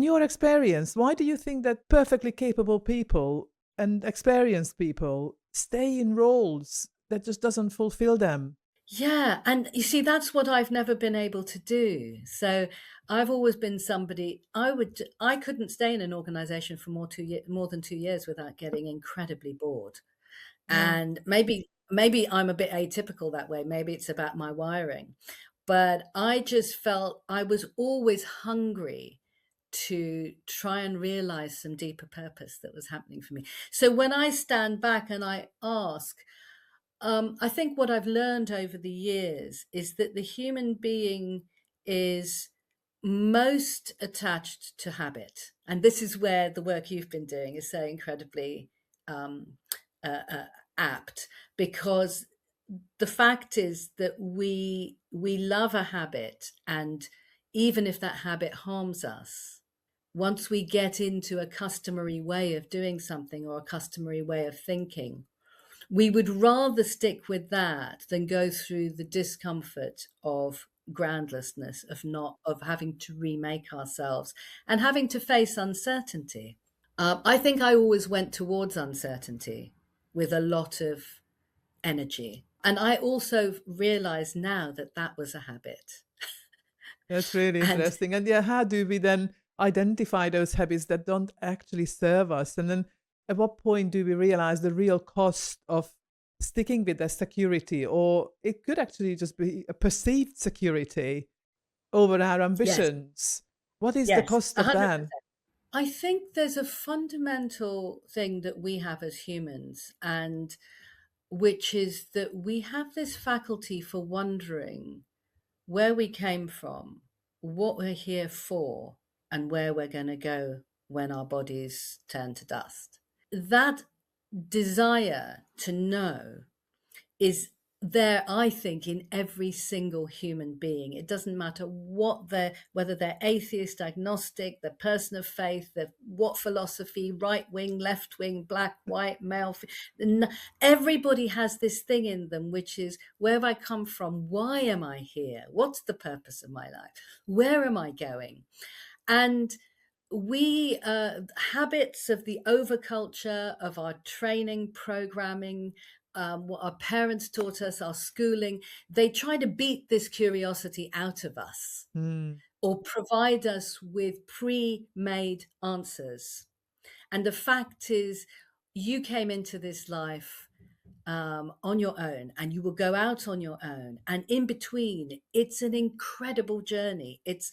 in your experience, why do you think that perfectly capable people and experienced people stay in roles that just doesn't fulfill them? Yeah, and you see, that's what I've never been able to do. So I've always been somebody I couldn't stay in an organization for more than 2 years without getting incredibly bored. Yeah. And maybe I'm a bit atypical that way. Maybe it's about my wiring. But I just felt I was always hungry to try and realize some deeper purpose that was happening for me. So when I stand back and I ask, I think what I've learned over the years is that the human being is most attached to habit. And this is where the work you've been doing is so incredibly um, uh, uh, apt, because the fact is that we love a habit, and even if that habit harms us, once we get into a customary way of doing something or a customary way of thinking, we would rather stick with that than go through the discomfort of groundlessness, of having to remake ourselves and having to face uncertainty. I think I always went towards uncertainty with a lot of energy. And I also realize now that that was a habit. That's really And interesting. And yeah, how do we then identify those habits that don't actually serve us? And then at what point do we realize the real cost of sticking with the security? Or it could actually just be a perceived security over our yes, ambitions. What is the yes, cost of 100%. that? I think there's a fundamental thing that we have as humans, and which is that we have this faculty for wondering where we came from, what we're here for, and where we're going to go when our bodies turn to dust. That desire to know is there, I think, in every single human being. It doesn't matter whether they're atheist, agnostic, the person of faith, what philosophy, right wing, left wing, black, white, male. Everybody has this thing in them, which is, where have I come from? Why am I here? What's the purpose of my life? Where am I going? And we habits of the overculture of our training programming, what our parents taught us, our schooling, they try to beat this curiosity out of us Hmm. or provide us with pre-made answers. And the fact is, you came into this life on your own, and you will go out on your own, and in between it's an incredible journey. It's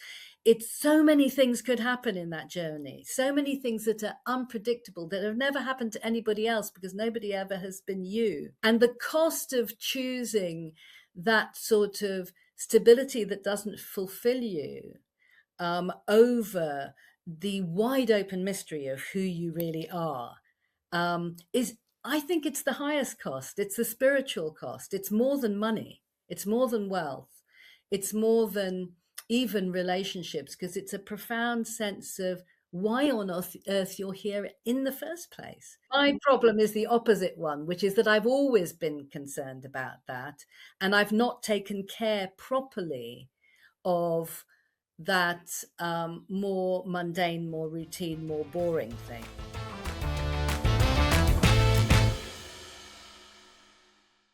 so many things could happen in that journey, so many things that are unpredictable, that have never happened to anybody else because nobody ever has been you. And the cost of choosing that sort of stability that doesn't fulfill you, over the wide open mystery of who you really are, is, I think it's the highest cost. It's the spiritual cost. It's more than money. It's more than wealth. It's more than even relationships, because it's a profound sense of why on earth you're here in the first place. My problem is the opposite one, which is that I've always been concerned about that, and I've not taken care properly of that more mundane, more routine, more boring thing.